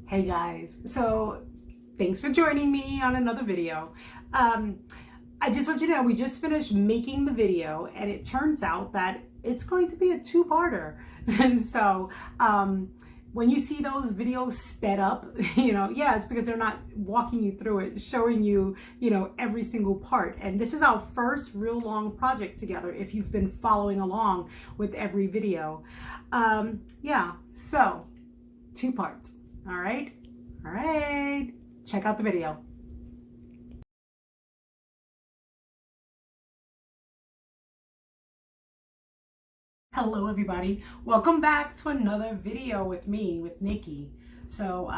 Hey guys, so thanks for joining me on another video. I just want you to know we just finished making the video and it turns out that it's going to be a two-parter. And so when you see those videos sped up, yeah, it's because they're not walking you through it, showing you, every single part. And this is our first real long project together if you've been following along with every video. Yeah, so 2 parts. All right, check out the video. Hello everybody, welcome back to another video with me, with Nikki. So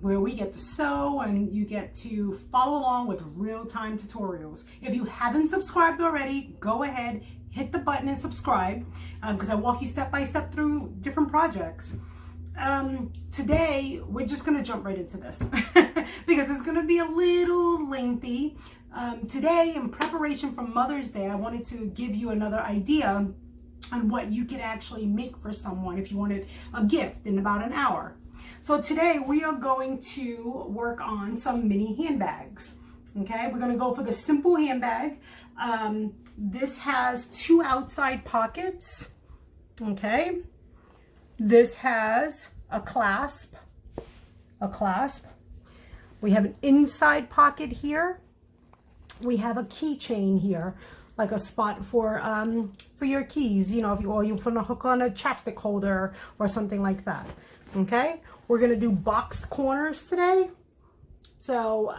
where we get to sew and you get to follow along with real-time tutorials. If you haven't subscribed already, go ahead, hit the button and subscribe because I walk you step by step through different projects. Today we're just gonna jump right into this because it's gonna be a little lengthy. Today, in preparation for Mother's Day, I wanted to give you another idea on what you could actually make for someone if you wanted a gift in about an hour. So today we are going to work on some mini handbags. Okay, we're gonna go for the simple handbag. This has 2 outside pockets. Okay. This has a clasp. We have an inside pocket here. We have a keychain here, like a spot for your keys, if you want to hook on a chapstick holder or something like that. Okay, we're gonna do boxed corners today. So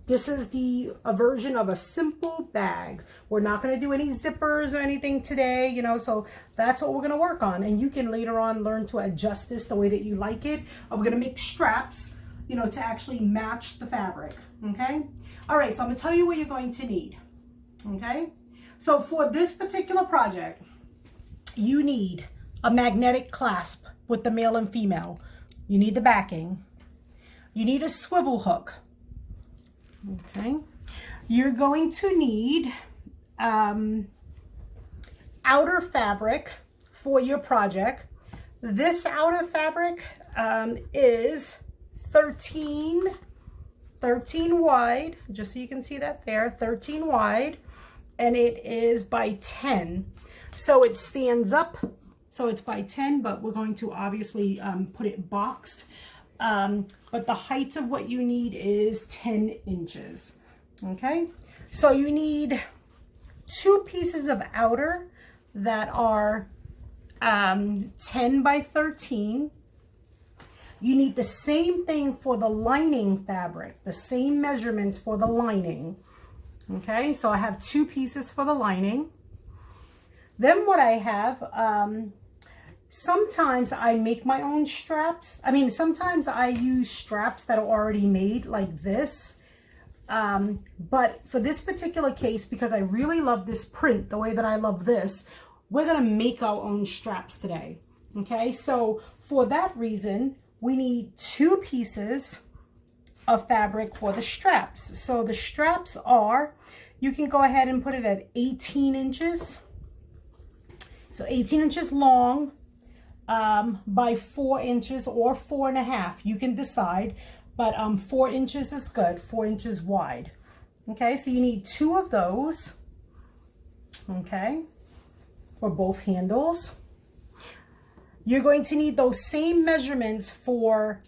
this is a version of a simple bag. We're not going to do any zippers or anything today, so that's what we're going to work on. And you can later on learn to adjust this the way that you like it. We're going to make straps, to actually match the fabric. Okay. All right. So I'm going to tell you what you're going to need. Okay. So for this particular project, you need a magnetic clasp with the male and female. You need the backing. You need a swivel hook. Okay, you're going to need outer fabric for your project. This outer fabric is 13 wide, just so you can see that there, 13 wide, and it is by 10. So it stands up, so it's by 10, but we're going to obviously put it boxed. But the height of what you need is 10 inches. Okay, so you need 2 pieces of outer that are 10 by 13. You need the same thing for the lining fabric, the same measurements for the lining. Okay, so I have 2 pieces for the lining. Then what I have, sometimes I make my own straps. Sometimes I use straps that are already made like this. But for this particular case, because I really love this print, the way that I love this, we're going to make our own straps today. Okay, so for that reason, we need 2 pieces of fabric for the straps. So the straps are, you can go ahead and put it at 18 inches. So 18 inches long. By 4 inches or 4.5, you can decide, but 4 inches is good, 4 inches wide. Okay, so you need 2 of those, okay, for both handles. You're going to need those same measurements for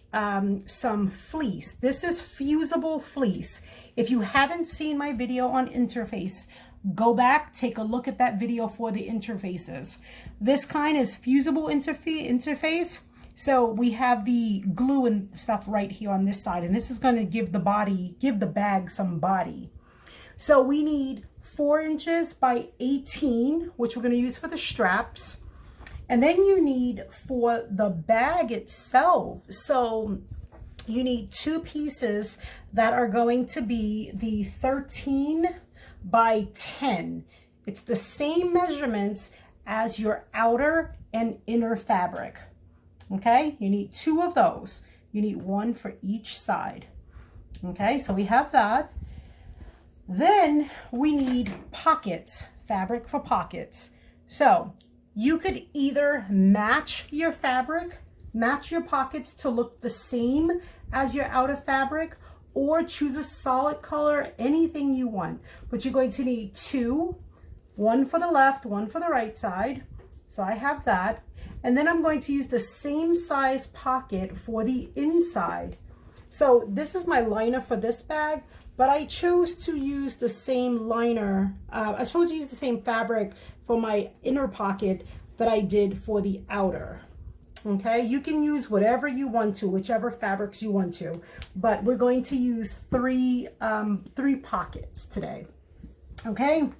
some fleece. This is fusible fleece. If you haven't seen my video on interface, go back, take a look at that video for the interfaces. This kind is fusible interface. So we have the glue and stuff right here on this side, and this is going to give the bag some body. So we need 4 inches by 18, which we're going to use for the straps. And then you need for the bag itself. So you need 2 pieces that are going to be the 13 by 10. It's the same measurements as your outer and inner fabric. Okay, you need 2 of those. You need 1 for each side. Okay, so we have that. Then we need pockets, fabric for pockets. So you could either match your fabric match your pockets to look the same as your outer fabric, or choose a solid color, anything you want. But you're going to need two, one for the left, one for the right side. So I have that. And then I'm going to use the same size pocket for the inside. So this is my liner for this bag, but I chose to use the same liner. I chose to use the same fabric for my inner pocket that I did for the outer. Okay, you can use whatever you want to, whichever fabrics you want to, but we're going to use three pockets today. Okay,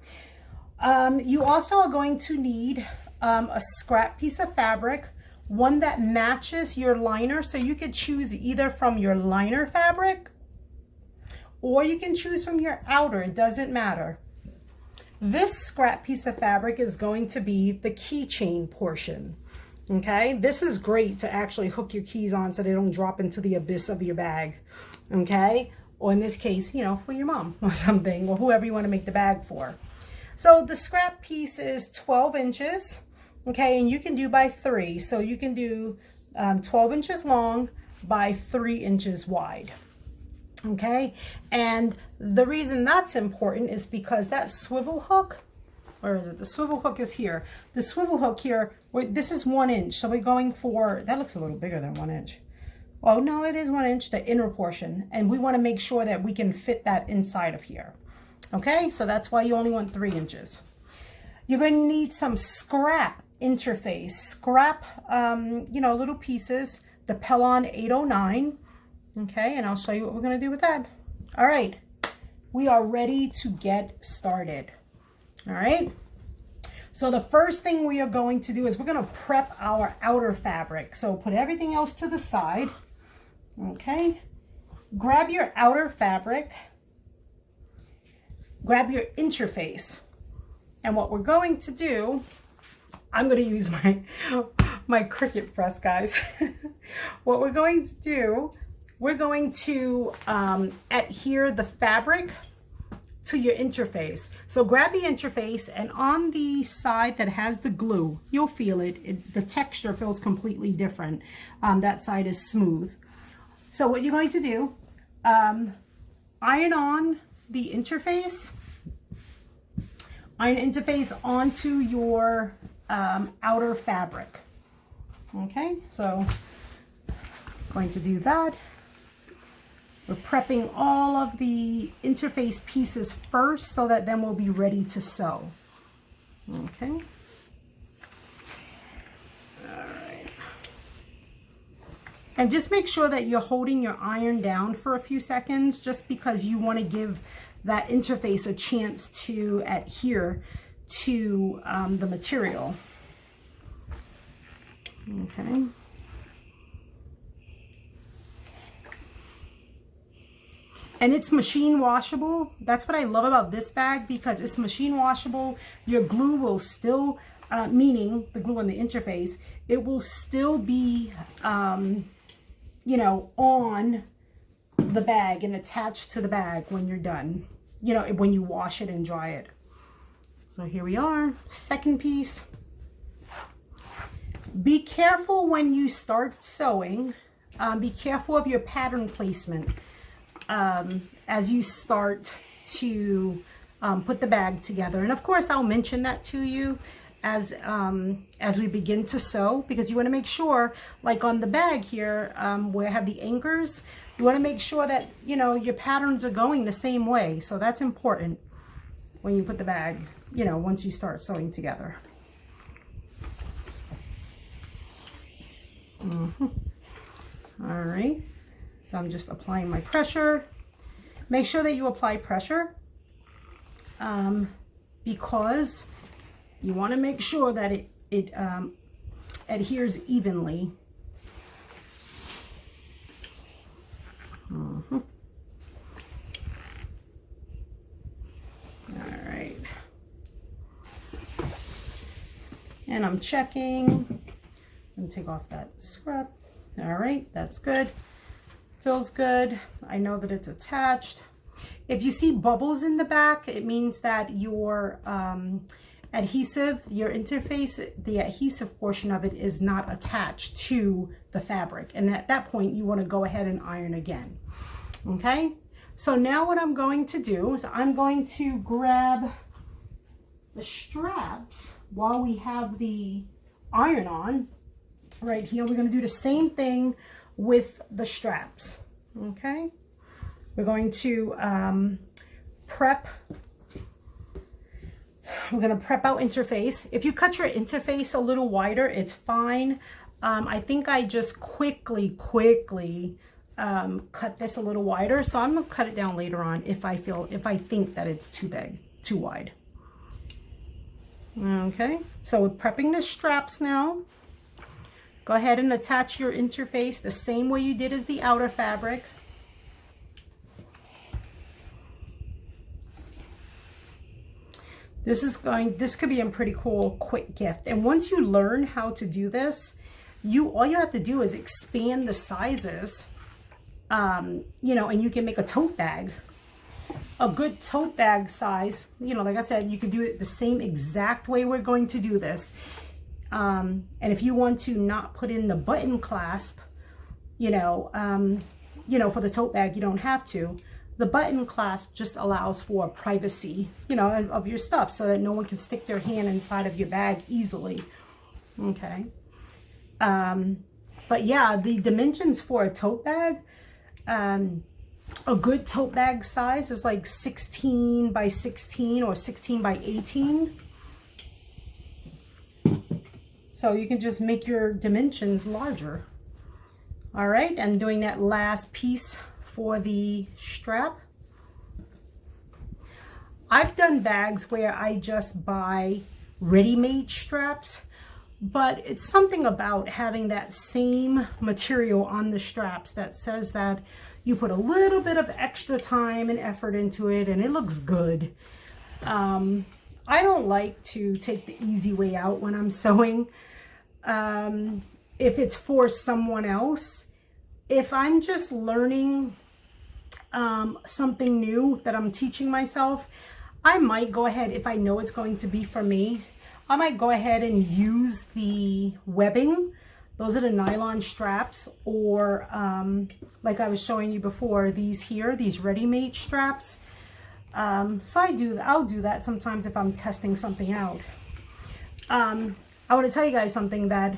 you also are going to need a scrap piece of fabric, one that matches your liner. So you could choose either from your liner fabric, or you can choose from your outer, it doesn't matter. This scrap piece of fabric is going to be the keychain portion. Okay, this is great to actually hook your keys on so they don't drop into the abyss of your bag. Okay, or in this case, you know, for your mom or something, or whoever you want to make the bag for. So the scrap piece is 12 inches. Okay, and you can do by 3. So you can do 12 inches long by 3 inches wide. Okay, and the reason that's important is because that swivel hook, where is it? The swivel hook is here. The swivel hook here, this is 1 inch. So we're going for, that looks a little bigger than 1 inch. Oh no, it is 1 inch, the inner portion. And we want to make sure that we can fit that inside of here. Okay, so that's why you only want 3 inches. You're going to need some scrap interface. Scrap, you know, little pieces, the Pellon 809. Okay, and I'll show you what we're going to do with that. All right, we are ready to get started. All right, so the first thing we are going to do is we're going to prep our outer fabric. So put everything else to the side. Okay, grab your outer fabric, grab your interface, and what we're going to do, I'm going to use my Cricut press, guys. What we're going to do, we're going to adhere the fabric to your interface. So grab the interface, and on the side that has the glue, you'll feel it. The texture feels completely different. That side is smooth. So what you're going to do, iron on the interface, onto your outer fabric. Okay, so going to do that. We're prepping all of the interface pieces first so that then we'll be ready to sew. Okay. All right. And just make sure that you're holding your iron down for a few seconds, just because you want to give that interface a chance to adhere to the material. Okay. And it's machine washable. That's what I love about this bag, because it's machine washable. Your glue will still, meaning the glue on the interface, it will still be, you know, on the bag and attached to the bag when you're done, you know, when you wash it and dry it. So here we are, second piece. Be careful when you start sewing. Be careful of your pattern placement. As you start to put the bag together. And of course, I'll mention that to you as we begin to sew, because you want to make sure, like on the bag here, where I have the anchors, you want to make sure that, you know, your patterns are going the same way. So that's important when you put the bag, you know, once you start sewing together. All right. So I'm just applying my pressure. Make sure that you apply pressure because you want to make sure that it adheres evenly. All right. And I'm checking. And take off that scrap. All right, that's good. Feels good. I know that it's attached. If you see bubbles in the back, it means that your adhesive, your interface, the adhesive portion of it is not attached to the fabric. And at that point, you want to go ahead and iron again. Okay, so now what I'm going to do is I'm going to grab the straps while we have the iron on right here. We're going to do the same thing with the straps. Okay, we're going to prep our interface. If you cut your interface a little wider, it's fine. I think I just quickly cut this a little wider, so I'm gonna cut it down later on if I think that it's too big, too wide. Okay, so we're prepping the straps now. Go ahead and attach your interface the same way you did as the outer fabric. This could be a pretty cool quick gift. And once you learn how to do this, all you have to do is expand the sizes, you know, and you can make a tote bag. A good tote bag size, you know, like I said, you can do it the same exact way we're going to do this. And if you want to not put in the button clasp, you know, for the tote bag, you don't have to. The button clasp just allows for privacy, you know, of your stuff so that no one can stick their hand inside of your bag easily. Okay. But yeah, the dimensions for a tote bag, a good tote bag size is like 16 by 16 or 16 by 18. So you can just make your dimensions larger. All right, I'm doing that last piece for the strap. I've done bags where I just buy ready-made straps, but it's something about having that same material on the straps that says that you put a little bit of extra time and effort into it and it looks good. I don't like to take the easy way out when I'm sewing. If it's for someone else, if I'm just learning something new that I'm teaching myself, I might go ahead, if I know it's going to be for me, I might go ahead and use the webbing. Those are the nylon straps, or like I was showing you before, these ready-made straps. So I'll do that sometimes if I'm testing something out. I want to tell you guys something that,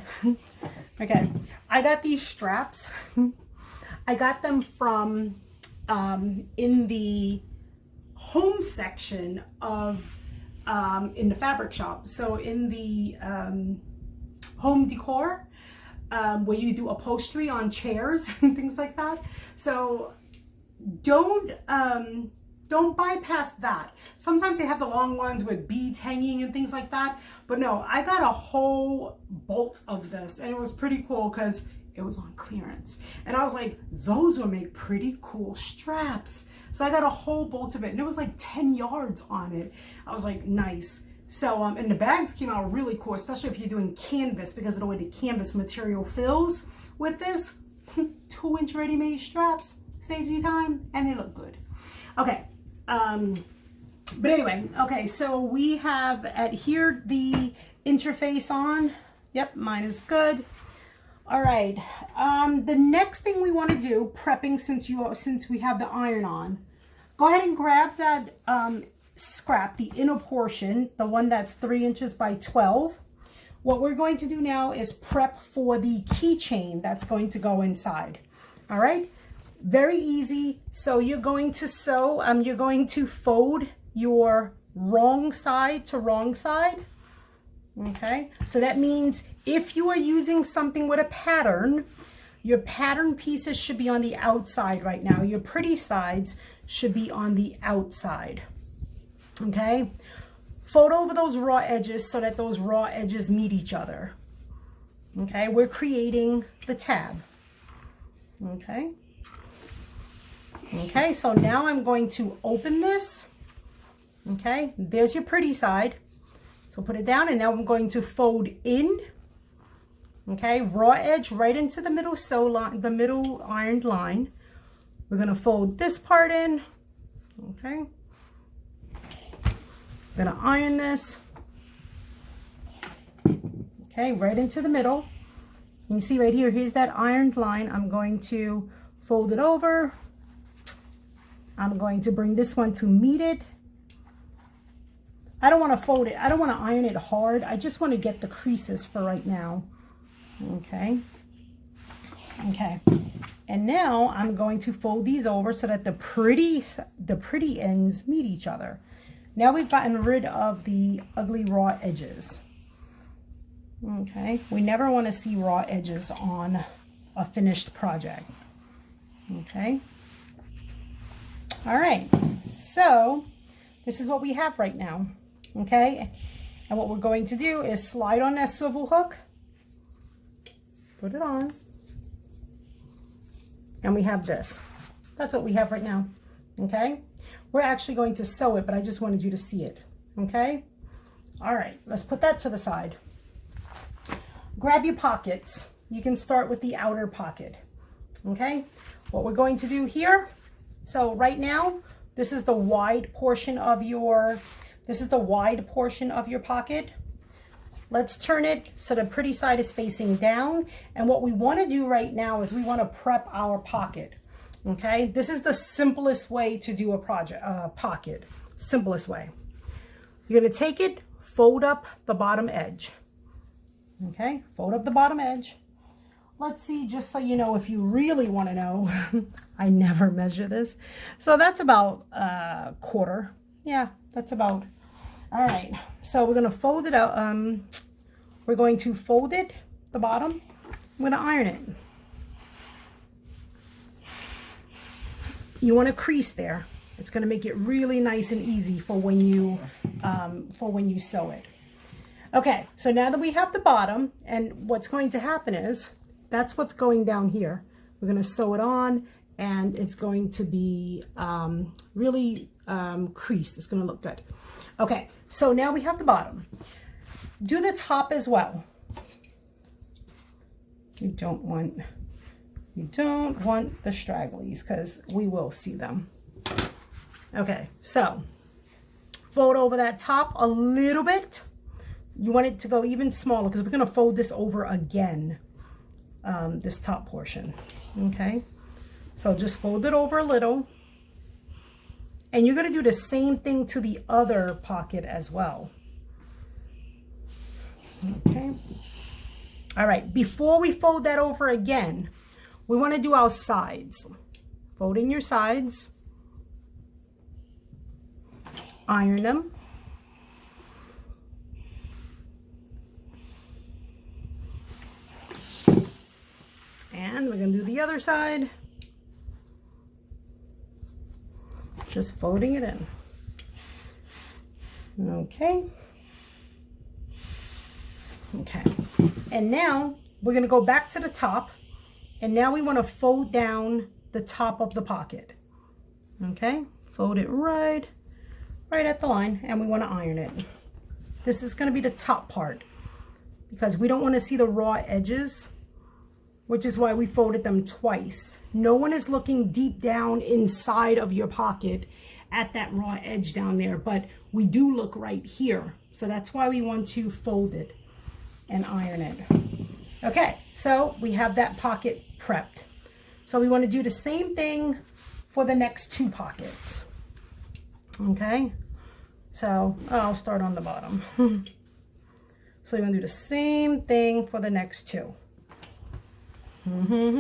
okay, I got these straps. I got them from in the home section of in the fabric shop. So in the home decor, where you do upholstery on chairs and things like that. So don't bypass that. Sometimes they have the long ones with beads hanging and things like that, but no, I got a whole bolt of this and it was pretty cool because it was on clearance and I was like, those will make pretty cool straps. So I got a whole bolt of it and it was like 10 yards on it. I was like, nice. So and the bags came out really cool, especially if you're doing canvas, because of the way the canvas material fills with this. 2-inch ready-made straps saves you time and they look good. Okay, but anyway, okay, so we have adhered the interface on. Yep, mine is good. All right, the next thing we want to do, prepping, since we have the iron on, go ahead and grab that scrap, the inner portion, the one that's 3 inches by 12. What we're going to do now is prep for the keychain that's going to go inside. All right, very easy. So you're going to sew, you're going to fold your wrong side to wrong side. Okay, so that means if you are using something with a pattern, your pattern pieces should be on the outside right now. Your pretty sides should be on the outside. Okay, fold over those raw edges so that those raw edges meet each other. Okay, we're creating the tab. Okay. Okay, so now I'm going to open this. Okay, there's your pretty side. So put it down, and now I'm going to fold in. Okay, raw edge right into the middle sew line, the middle ironed line. We're gonna fold this part in. Okay. I'm gonna iron this. Okay, right into the middle. You see right here, here's that ironed line. I'm going to fold it over. I'm going to bring this one to meet it. I don't want to fold it. I don't want to iron it hard. I just want to get the creases for right now. Okay. Okay. And now I'm going to fold these over so that the pretty ends meet each other. Now we've gotten rid of the ugly raw edges. Okay. We never want to see raw edges on a finished project. Okay. All right. So this is what we have right now. Okay. And what we're going to do is slide on that swivel hook. Put it on. And we have this. That's what we have right now. Okay. We're actually going to sew it, but I just wanted you to see it. Okay. All right. Let's put that to the side. Grab your pockets. You can start with the outer pocket. Okay. What we're going to do here. So right now, this is the wide portion of your, pocket. Let's turn it so the pretty side is facing down. And what we want to do right now is we want to prep our pocket. Okay, this is the simplest way to do a pocket. Simplest way. You're going to take it, fold up the bottom edge. Okay, fold up the bottom edge. Let's see, just so you know, if you really want to know, I never measure this. So that's about a quarter. Yeah, that's about. All right, so we're going to fold it out. We're going to fold it, the bottom. I'm going to iron it. You want to crease there. It's going to make it really nice and easy for when you sew it. Okay, so now that we have the bottom, and what's going to happen is, that's what's going down here. We're going to sew it on, and it's going to be really creased. It's going to look good. Okay, so now we have the bottom. Do the top as well. You don't want the stragglies because we will see them. Okay, so fold over that top a little bit. You want it to go even smaller because we're going to fold this over again, this top portion. Okay, so just fold it over a little. And you're going to do the same thing to the other pocket as well. Okay. All right. Before we fold that over again, we want to do our sides. Fold in your sides. Iron them. And we're going to do the other side. Just folding it in. Okay. Okay. And now we're going to go back to the top. And now we want to fold down the top of the pocket. Okay. Fold it right at the line. And we want to iron it. This is going to be the top part. Because we don't want to see the raw edges. Which is why we folded them twice. No one is looking deep down inside of your pocket at that raw edge down there, but we do look right here. So that's why we want to fold it and iron it. Okay, so we have that pocket prepped. So we want to do the same thing for the next two pockets. Okay, so I'll start on the bottom. So you're going to do the same thing for the next two. You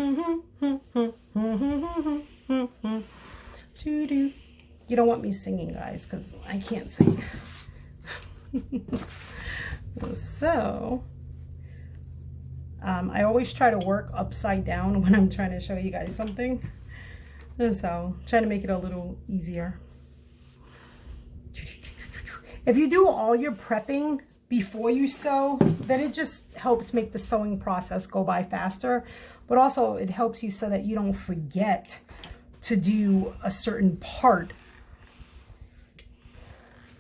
don't want me singing, guys, because I can't sing. So I always try to work upside down when I'm trying to show you guys something, and so trying to make it a little easier. If you do all your prepping before you sew, then it just helps make the sewing process go by faster. But also it helps you so that you don't forget to do a certain part.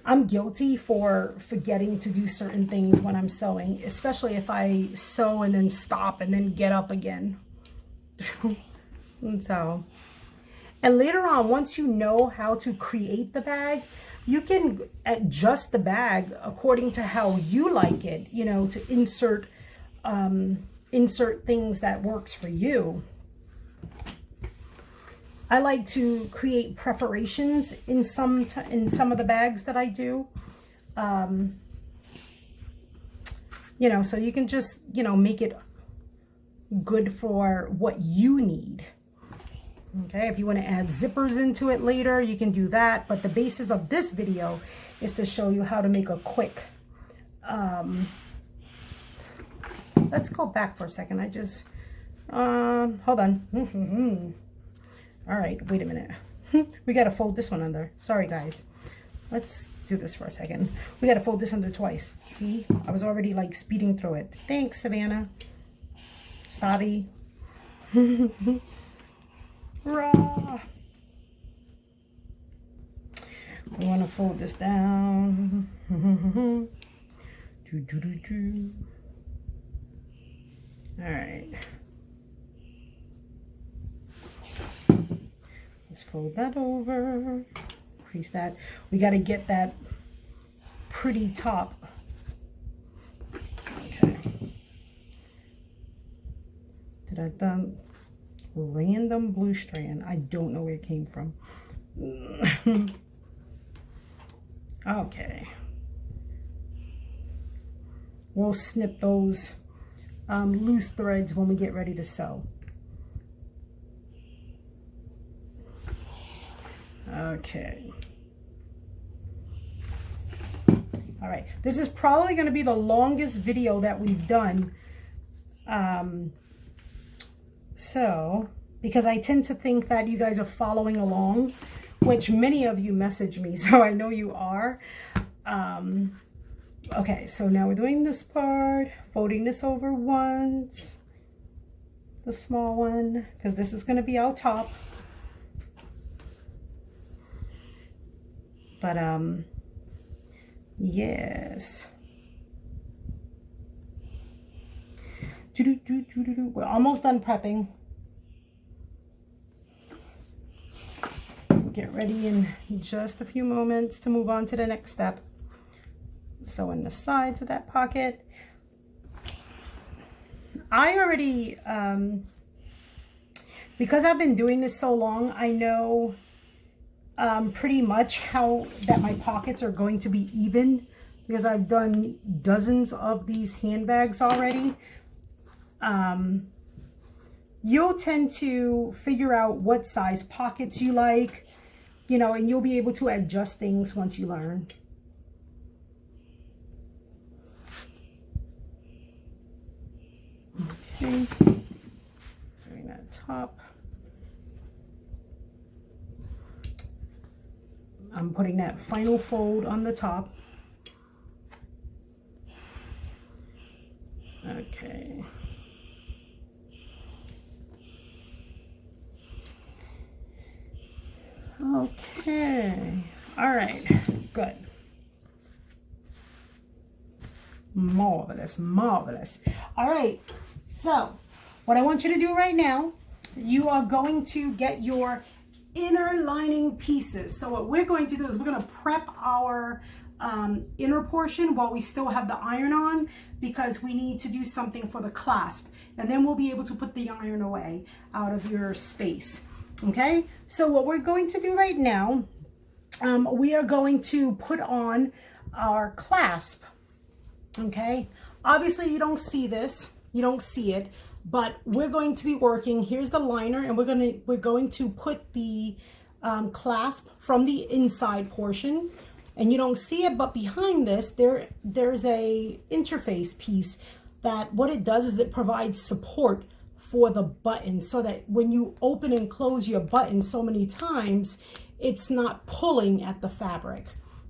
I'm guilty for forgetting to do certain things when I'm sewing, especially if I sew and then stop and then get up again. And later on, once you know how to create the bag, you can adjust the bag according to how you like it, you know, to insert insert things that works for you. I like to create perforations in some of the bags that I do. You know, so you can just, you know, make it good for what you need. Okay, if you want to add zippers into it later, you can do that. But the basis of this video is to show you how to make a quick, let's go back for a second. I just, hold on. All right, wait a minute. We got to fold this one under. Sorry, guys. Let's do this for a second. We got to fold this under twice. See, I was already like speeding through it. Thanks, Savannah. Sorry. Raw. We want to fold this down. All right. Let's fold that over. Crease that. We got to get that pretty top. Okay. Did I done random blue strand? I don't know where it came from. Okay. We'll snip those loose threads when we get ready to sew. Okay. All right. This is probably going to be the longest video that we've done. So, because I tend to think that you guys are following along, which many of you message me, so I know you are. Okay, so now we're doing this part, folding this over once, the small one, because this is going to be our top. But, yes. We're almost done prepping. Get ready in just a few moments to move on to the next step. Sew in the sides of that pocket. I already, because I've been doing this so long, I know pretty much how that my pockets are going to be even, because I've done dozens of these handbags already. You'll tend to figure out what size pockets you like, you know, and you'll be able to adjust things once you learn. Okay, doing that top. I'm putting that final fold on the top. Okay. Okay. All right. Good. Marvelous. Marvelous. All right. So, what I want you to do right now, you are going to get your inner lining pieces. So what we're going to do is we're going to prep our inner portion while we still have the iron on, because we need to do something for the clasp, and then we'll be able to put the iron away out of your space. Okay, so what we're going to do right now, we are going to put on our clasp. Okay, obviously you don't see this, you don't see it, but we're going to be working. Here's the liner, and we're going to put the clasp from the inside portion, and you don't see it, but behind this there's a interface piece that what it does is it provides support for the button, so that when you open and close your button so many times, it's not pulling at the fabric.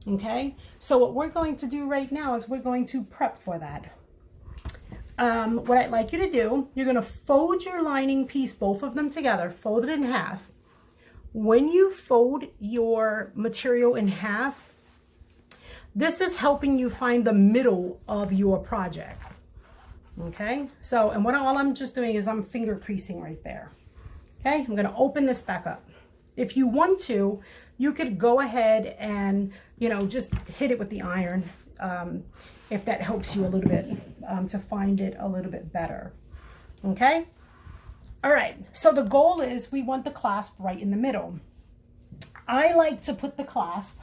Okay, so what we're going to do right now is we're going to prep for that. What I'd like you to do, you're going to fold your lining piece, both of them together, fold it in half. When you fold your material in half, this is helping you find the middle of your project. Okay, so, and all I'm just doing is I'm finger creasing right there. Okay, I'm going to open this back up. If you want to, you could go ahead and, you know, just hit it with the iron, if that helps you a little bit. to find it a little bit better. Okay. All right. So the goal is we want the clasp right in the middle. I like to put the clasp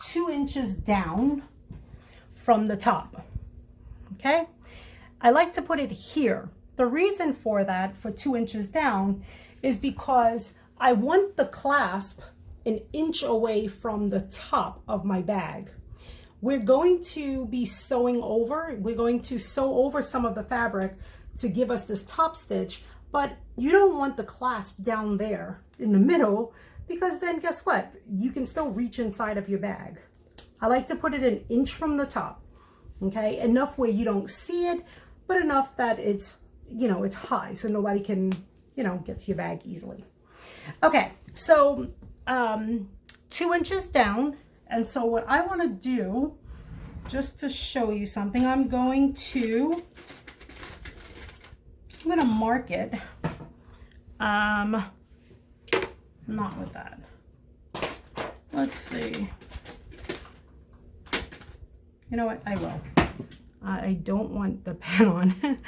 2 inches down from the top. Okay. I like to put it here. The reason for that, for 2 inches down, is because I want the clasp an inch away from the top of my bag. We're going to be sewing over. We're going to sew over some of the fabric to give us this top stitch, but you don't want the clasp down there in the middle, because then guess what? You can still reach inside of your bag. I like to put it an inch from the top, okay? Enough where you don't see it, but enough that it's, you know, it's high so nobody can, you know, get to your bag easily. Okay, so 2 inches down. And so what I want to do, just to show you something, I'm going to mark it. Not with that. Let's see. You know what? I will. I don't want the pen on.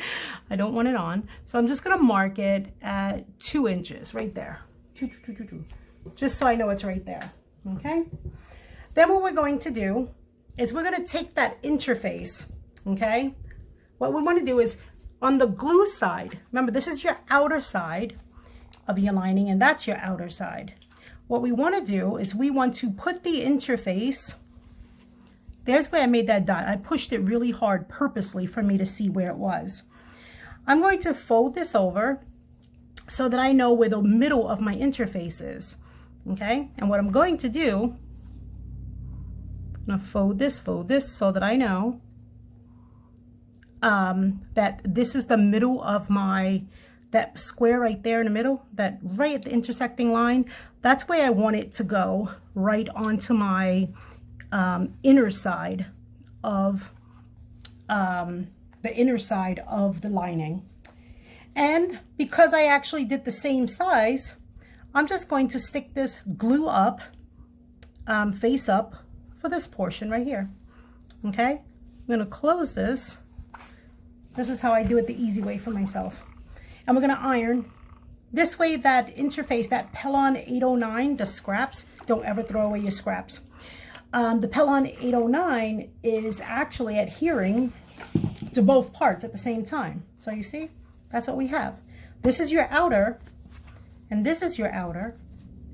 I don't want it on. So I'm just going to mark it at 2 inches right there. Just so I know it's right there. Okay. Then what we're going to do is we're going to take that interface. Okay. What we want to do is on the glue side, remember this is your outer side of your lining and that's your outer side. What we want to do is we want to put the interface, there's where I made that dot. I pushed it really hard purposely for me to see where it was. I'm going to fold this over so that I know where the middle of my interface is. Okay, and what I'm going to do, I'm going to fold this so that I know that this is the middle of my, that square right there in the middle, that right at the intersecting line, that's where I want it to go, right onto my inner side of the lining. And because I actually did the same size, I'm just going to stick this glue up, face up for this portion right here. Okay, I'm going to close this. This is how I do it the easy way for myself. And we're going to iron. This way that interface, that Pellon 809, the scraps, don't ever throw away your scraps. The Pellon 809 is actually adhering to both parts at the same time. So you see, that's what we have. This is your outer, and this is your outer.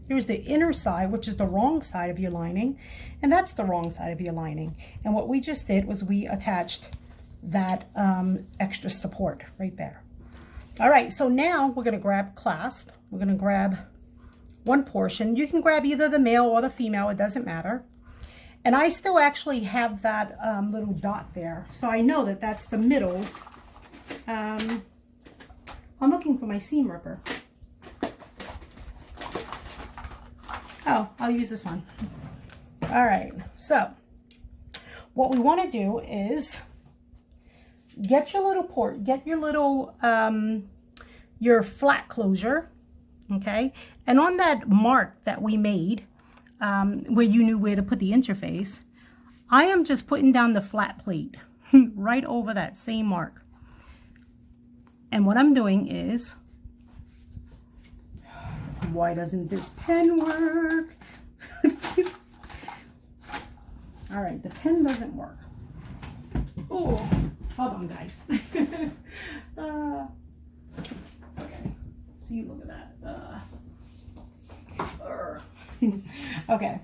Here's the inner side, which is the wrong side of your lining, and that's the wrong side of your lining. And what we just did was we attached that extra support right there. All right, so now we're gonna grab clasp. We're gonna grab one portion. You can grab either the male or the female, it doesn't matter. And I still actually have that little dot there, so I know that that's the middle. I'm looking for my seam ripper. Oh, I'll use this one. All right, so what we want to do is get your little your flat closure, okay? And on that mark that we made, where you knew where to put the interface, I am just putting down the flat plate right over that same mark. And what I'm doing is, why doesn't this pen work? All right, the pen doesn't work. Oh, hold on, guys. Okay, see, look at that. Okay.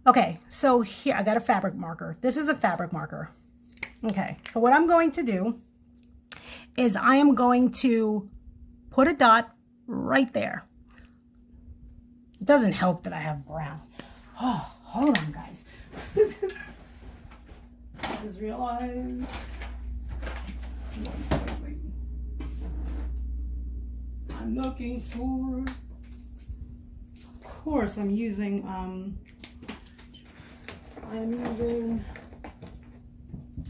Okay, so here I got a fabric marker. This is a fabric marker. Okay, so what I'm going to do is I am going to put a dot right there. It doesn't help that I have brown. Oh, hold on, guys. I just realized. Wait. I'm looking for. Of course, I'm using.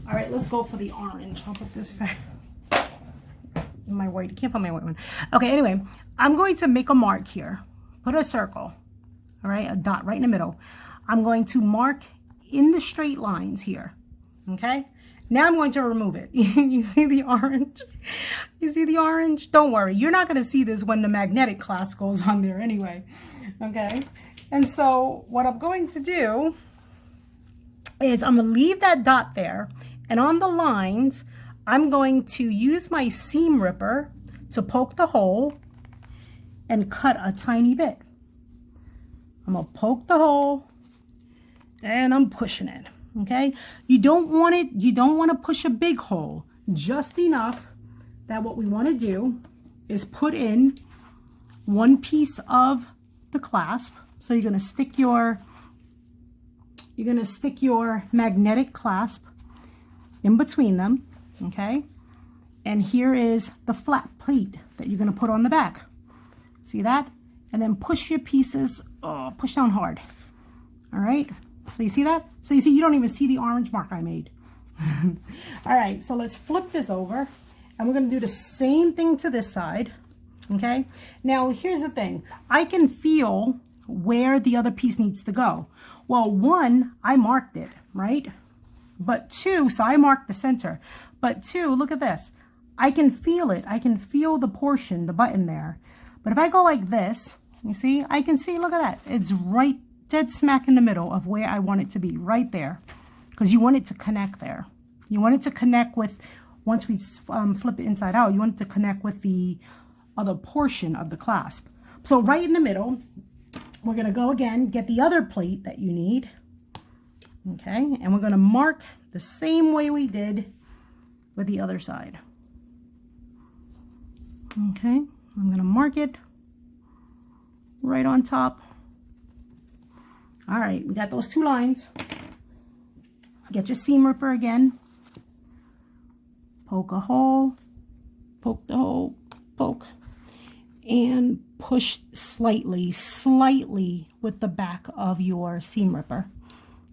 All right, let's go for the orange. I'll put this back. My white, can't put my white one. Okay, anyway, I'm going to make a mark here. Put a circle, all right, a dot right in the middle. I'm going to mark in the straight lines here, okay? Now I'm going to remove it. You see the orange? You see the orange? Don't worry. You're not going to see this when the magnetic clasp goes on there anyway. Okay. And so what I'm going to do is I'm going to leave that dot there. And on the lines, I'm going to use my seam ripper to poke the hole and cut a tiny bit. I'm going to poke the hole and I'm pushing it. Okay, you don't want to push a big hole, just enough that what we want to do is put in one piece of the clasp. So you're going to stick your magnetic clasp in between them, okay? And here is the flat plate that you're going to put on the back. See that? And then push your pieces, push down hard. All right? So you see that? So you see, you don't even see the orange mark I made. All right, so let's flip this over and we're going to do the same thing to this side. Okay, now here's the thing. I can feel where the other piece needs to go. Well, one, I marked it, right? But two, so I marked the center. But two, look at this. I can feel it. I can feel the portion, the button there. But if I go like this, you see, I can see, look at that. It's right dead smack in the middle of where I want it to be, right there, because you want it to connect there. You want it to connect with, once we flip it inside out, you want it to connect with the other portion of the clasp. So right in the middle, we're going to go again, get the other plate that you need. Okay, and we're going to mark the same way we did with the other side. Okay, I'm going to mark it right on top. All right, we got those two lines. Get your seam ripper again. Poke a hole, poke the hole, poke, and push slightly with the back of your seam ripper.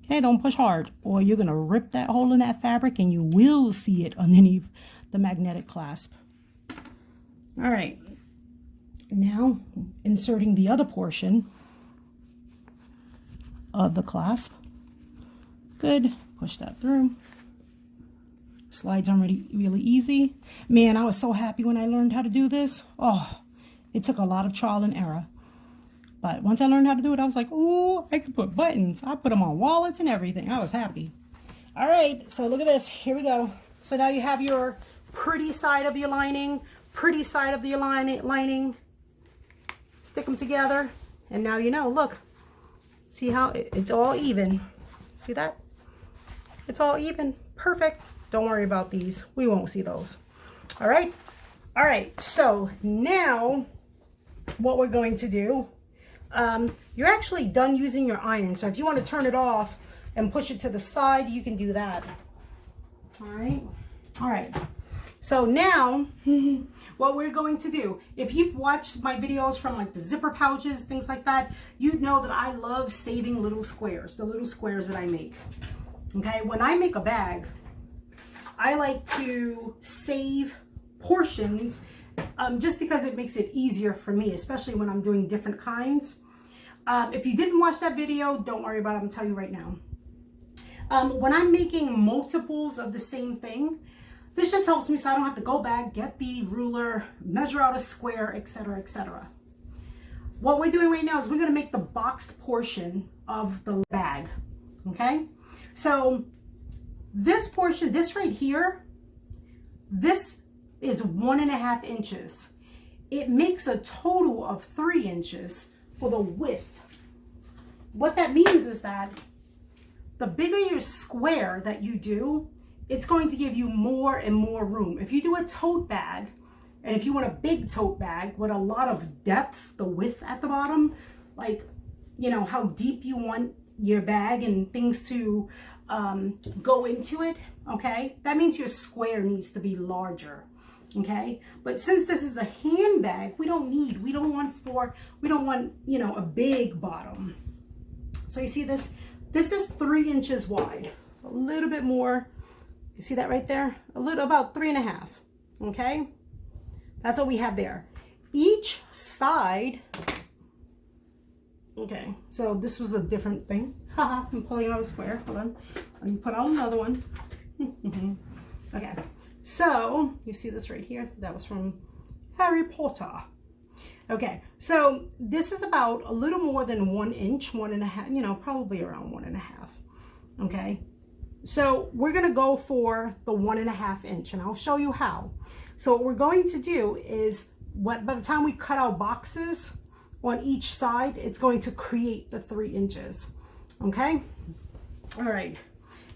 Okay, don't push hard or you're gonna rip that hole in that fabric and you will see it underneath the magnetic clasp. All right, now inserting the other portion of the clasp. Good, push that through. Slides on really easy. Man, I was so happy when I learned how to do this. Oh, it took a lot of trial and error. But once I learned how to do it, I was like, ooh, I could put buttons. I put them on wallets and everything. I was happy. All right, so look at this. Here we go. So now you have your pretty side of your lining, pretty side of the lining. Stick them together. And now you know, look. See how it's all even. See that? It's all even. Perfect. Don't worry about these. We won't see those. All right. All right. So now what we're going to do, you're actually done using your iron. So if you want to turn it off and push it to the side, you can do that. All right. All right. So now what we're going to do, if you've watched my videos from like the zipper pouches, things like that, you'd know that I love saving little squares, the little squares that I make. Okay, when I make a bag, I like to save portions just because it makes it easier for me, especially when I'm doing different kinds. If you didn't watch that video, don't worry about it. I'm going to tell you right now. When I'm making multiples of the same thing, this just helps me so I don't have to go back, get the ruler, measure out a square, etc., etc. What we're doing right now is we're going to make the boxed portion of the bag. Okay? So this portion, this right here, this is 1.5 inches. It makes a total of 3 inches for the width. What that means is that the bigger your square that you do, it's going to give you more and more room. If you do a tote bag, and if you want a big tote bag with a lot of depth, the width at the bottom, like, you know, how deep you want your bag and things to go into it, okay? That means your square needs to be larger, okay? But since this is a handbag, we don't want, you know, a big bottom. So you see this? This is 3 inches wide, a little bit more. You see that right there? A little, about 3.5, okay? That's what we have there. Each side, okay, so this was a different thing. Haha, I'm pulling out a square, hold on. Let me put out another one. Okay, so you see this right here? That was from Harry Potter. Okay, so this is about a little more than 1 inch, 1.5, you know, probably around 1.5. Okay, so we're gonna go for the 1.5 inch, and I'll show you how. So what we're going to do is, by the time we cut our boxes on each side, it's going to create the 3 inches. Okay, all right.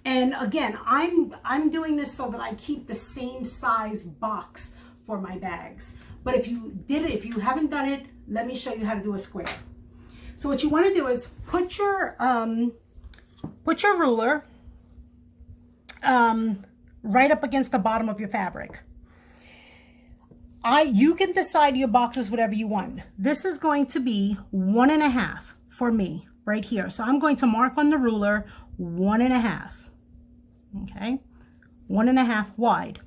And again, I'm doing this so that I keep the same size box for my bags. But if you haven't done it, let me show you how to do a square. So what you want to do is put your ruler right up against the bottom of your fabric. You can decide your boxes whatever you want. This is going to be 1.5 for me right here. So I'm going to mark on the ruler 1.5. Okay, 1.5 wide.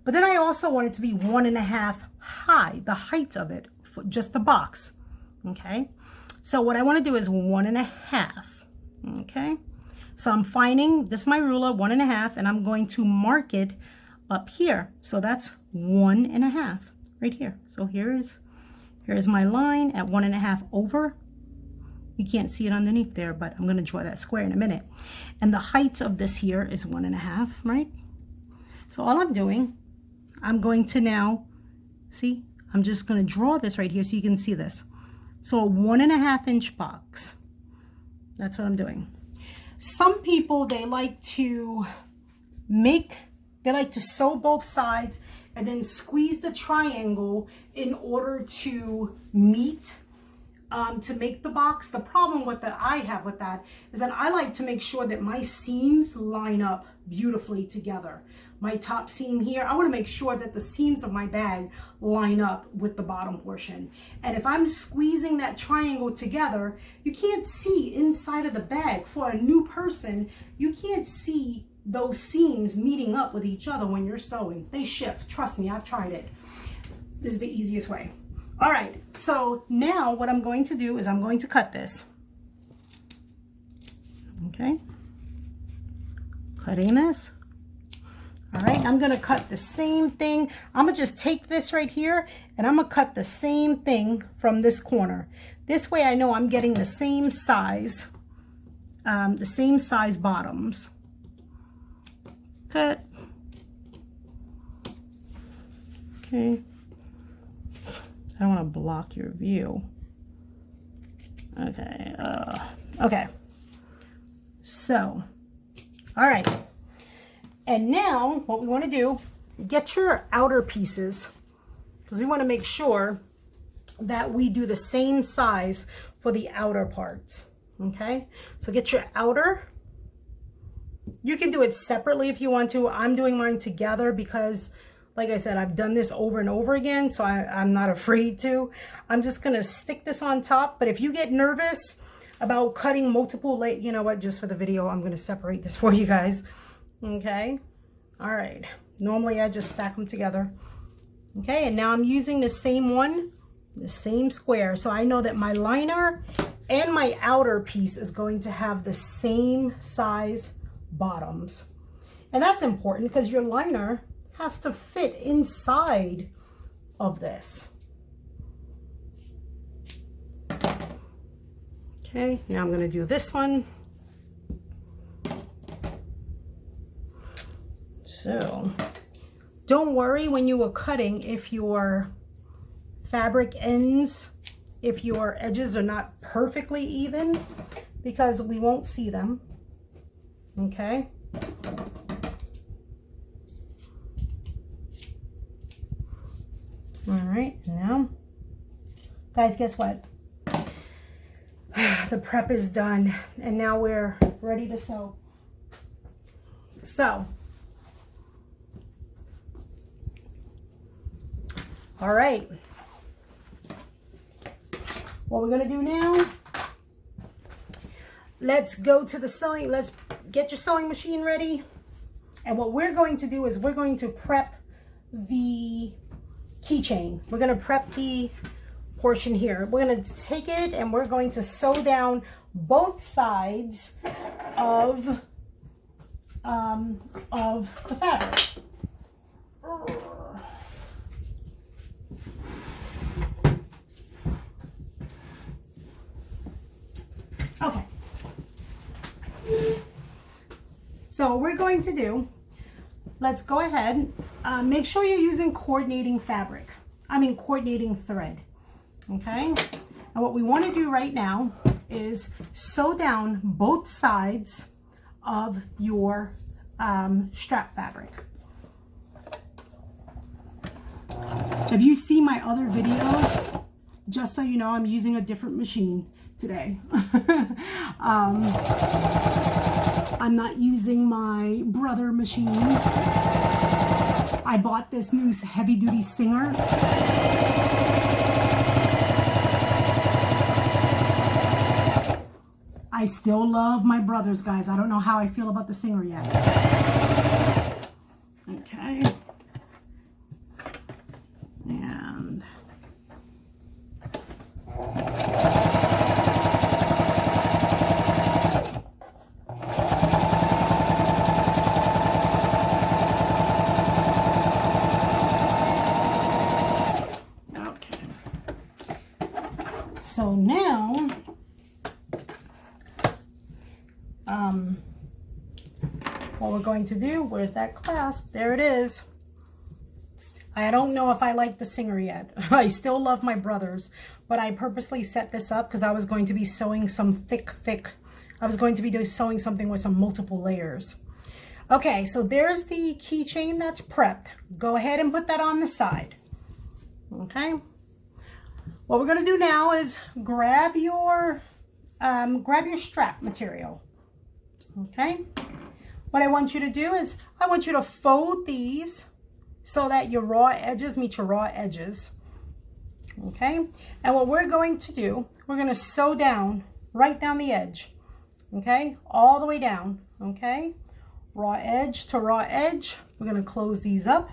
But then I also want it to be 1.5 high, the height of it, for just the box. Okay, so what I want to do is 1.5. Okay, so I'm finding, this is my ruler, 1.5, and I'm going to mark it up here. So that's 1.5 right here. So here's my line at 1.5 over. You can't see it underneath there, but I'm going to draw that square in a minute. And the height of this here is 1.5, right? So all I'm doing, I'm going to now, see, I'm just going to draw this right here so you can see this. So a 1.5 inch box. That's what I'm doing. Some people, they like to sew both sides and then squeeze the triangle in order to meet to make the box. The problem with that I have with that is that I like to make sure that my seams line up beautifully together. My top seam here, I want to make sure that the seams of my bag line up with the bottom portion. And if I'm squeezing that triangle together, you can't see inside of the bag. For a new person, you can't see those seams meeting up with each other when you're sewing. They shift. Trust me, I've tried it. This is the easiest way. All right, so now what I'm going to do is I'm going to cut this. Okay, cutting this. All right, I'm gonna cut the same thing. I'm gonna just take this right here and I'm gonna cut the same thing from this corner. This way I know I'm getting the same size bottoms. Cut. Okay. I don't want to block your view. Okay. Okay. So, all right. And now what we want to do, get your outer pieces, because we want to make sure that we do the same size for the outer parts. Okay. So get your outer. You can do it separately if you want to. I'm doing mine together because, like I said, I've done this over and over again, so I'm not afraid to. I'm just going to stick this on top. But if you get nervous about cutting multiple layers, you know what, just for the video, I'm going to separate this for you guys. Okay. All right. Normally, I just stack them together. Okay. And now I'm using the same one, the same square. So I know that my liner and my outer piece is going to have the same size bottoms. And that's important because your liner has to fit inside of this. Okay, now I'm going to do this one. So don't worry when you are cutting if your fabric ends, if your edges are not perfectly even, because we won't see them. Okay. All right, now, guys, guess what? The prep is done, and now we're ready to sew. So, all right. What we're gonna do now, let's go to the sewing. Let's get your sewing machine ready. And what we're going to do is we're going to prep the keychain. We're going to prep the portion here. We're going to take it and we're going to sew down both sides of of the fabric. Okay. So what we're going to do, let's go ahead, make sure you're using coordinating fabric. Coordinating thread. Okay. And what we want to do right now is sew down both sides of your strap fabric. If you see my other videos, just so you know, I'm using a different machine today. I'm not using my brother machine. I bought this new heavy duty Singer. I still love my brothers, guys. I don't know how I feel about the Singer yet. Okay. And okay. So now what we're going to do, where's that clasp? There it is. I don't know if I like the Singer yet. I still love my brothers, but I purposely set this up because I was going to be sewing some thick, I was going to be sewing something with some multiple layers. Okay, so there's the keychain that's prepped. Go ahead and put that on the side. Okay. What we're going to do now is grab your strap material. Okay. What I want you to do is I want you to fold these so that your raw edges meet your raw edges. Okay. And what we're going to do, we're going to sew down right down the edge. Okay. All the way down. Okay. Raw edge to raw edge. We're going to close these up.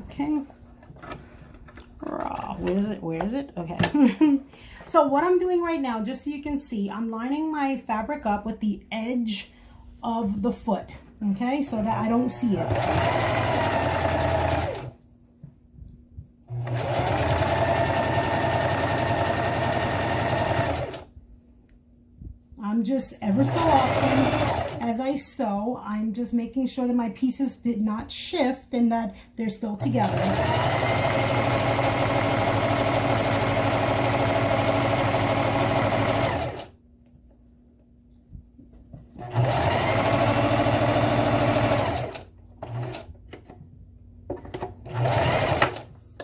Okay. Where is it? Where is it? Okay. So what I'm doing right now, just so you can see, I'm lining my fabric up with the edge of the foot. Okay, so that I don't see it. I'm just ever so often, as I sew, I'm just making sure that my pieces did not shift and that they're still together.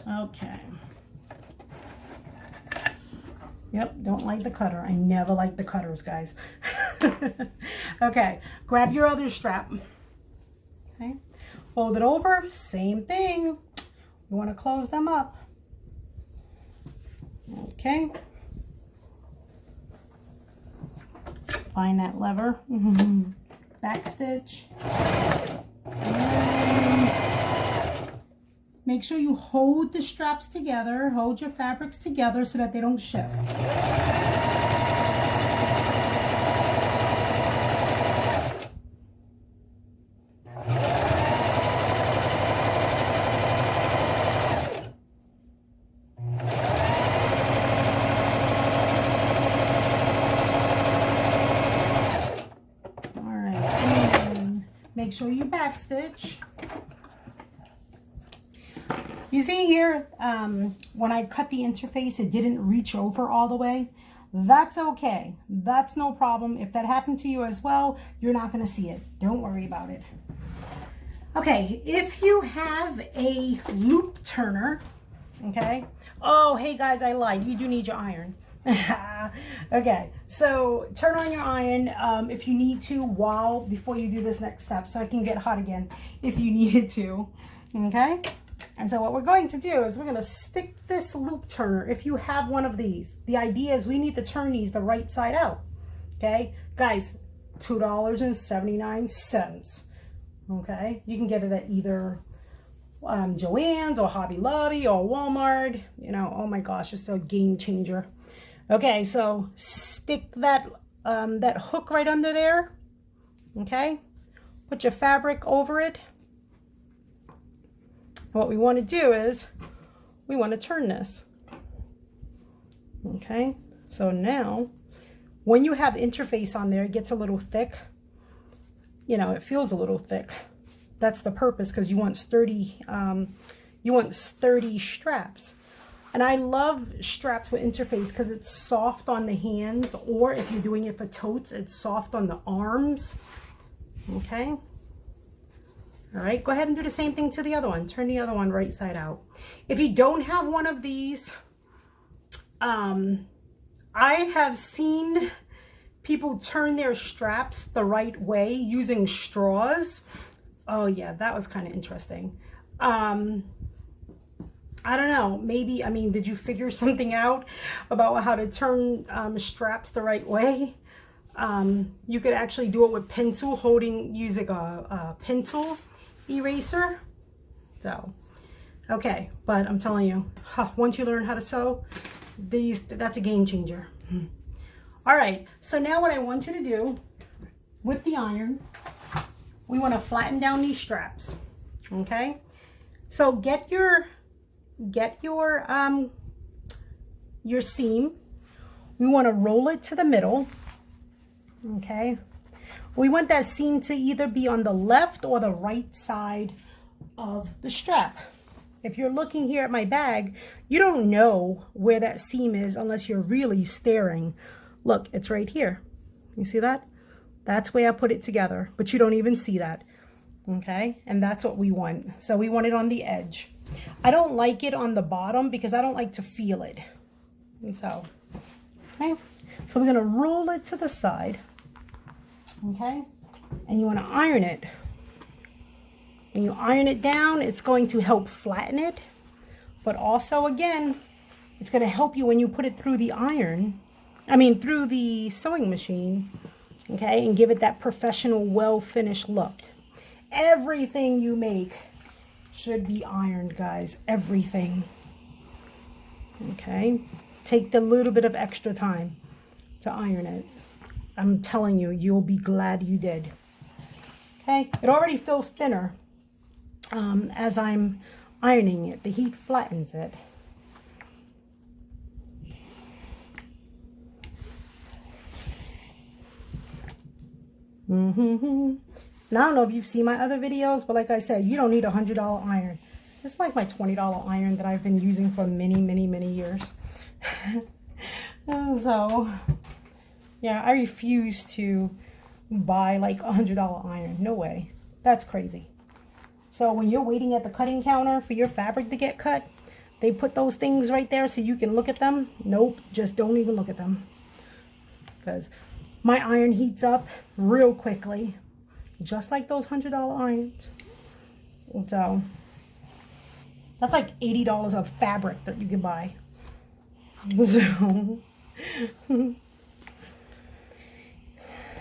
Okay. Yep, don't like the cutter. I never like the cutters, guys. Okay, grab your other strap. Okay, fold it over, same thing. You want to close them up. Okay. Find that lever. Back stitch. Make sure you hold the straps together, hold your fabrics together so that they don't shift. All right, and make sure you back stitch. You see here, when I cut the interface, it didn't reach over all the way. That's okay. That's no problem. If that happened to you as well, you're not going to see it. Don't worry about it. Okay, if you have a loop turner, okay. Oh, hey guys, I lied. You do need your iron. Okay, so turn on your iron if you need to before you do this next step, so it can get hot again if you needed to. Okay. And so what we're going to do is we're going to stick this loop turner, if you have one of these. The idea is we need to turn these the right side out. Okay, guys, $2.79. Okay, you can get it at either Joann's or Hobby Lobby or Walmart. You know, oh my gosh, it's a game changer. Okay, so stick that that hook right under there. Okay, put your fabric over it. What we want to do is we want to turn this. Okay, so now when you have interface on there, it gets a little thick. You know, it feels a little thick. That's the purpose, because you want sturdy straps. And I love straps with interface because it's soft on the hands, or if you're doing it for totes, it's soft on the arms. Okay. All right, go ahead and do the same thing to the other one. Turn the other one right side out. If you don't have one of these, I have seen people turn their straps the right way using straws. Oh yeah, that was kind of interesting. I don't know, maybe, I mean, did you figure something out about how to turn straps the right way? You could actually do it with pencil, using a pencil eraser. So, okay, but I'm telling you, once you learn how to sew, that's a game changer. All right, so now what I want you to do with the iron, we want to flatten down these straps. Okay, so get your seam. We want to roll it to the middle. Okay, we want that seam to either be on the left or the right side of the strap. If you're looking here at my bag, you don't know where that seam is unless you're really staring. Look, it's right here. You see that? That's where I put it together, but you don't even see that. Okay, and that's what we want. So we want it on the edge. I don't like it on the bottom because I don't like to feel it. And so, okay, so we're gonna roll it to the side. Okay, and you want to iron it. When you iron it down, it's going to help flatten it, but also again, it's going to help you when you put it through the through the sewing machine. Okay, and give it that professional, well-finished look. Everything you make should be ironed, guys. Everything. Okay, take the little bit of extra time to iron it. I'm telling you, you'll be glad you did. Okay, it already feels thinner as I'm ironing it. The heat flattens it. And I don't know if you've seen my other videos, but like I said, you don't need a $100 iron. This is like my $20 iron that I've been using for many years. So, yeah, I refuse to buy like a $100 iron. No way. That's crazy. So when you're waiting at the cutting counter for your fabric to get cut, they put those things right there so you can look at them. Nope, just don't even look at them. Because my iron heats up real quickly, just like those $100 irons. So that's like $80 of fabric that you can buy.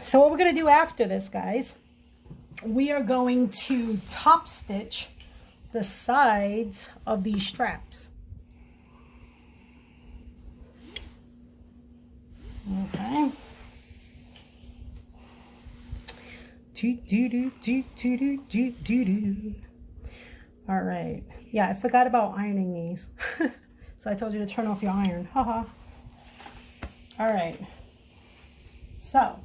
So what we're going to do after this, guys, we are going to top stitch the sides of these straps. Okay. All right. Yeah, I forgot about ironing these. So I told you to turn off your iron. Haha. All right. So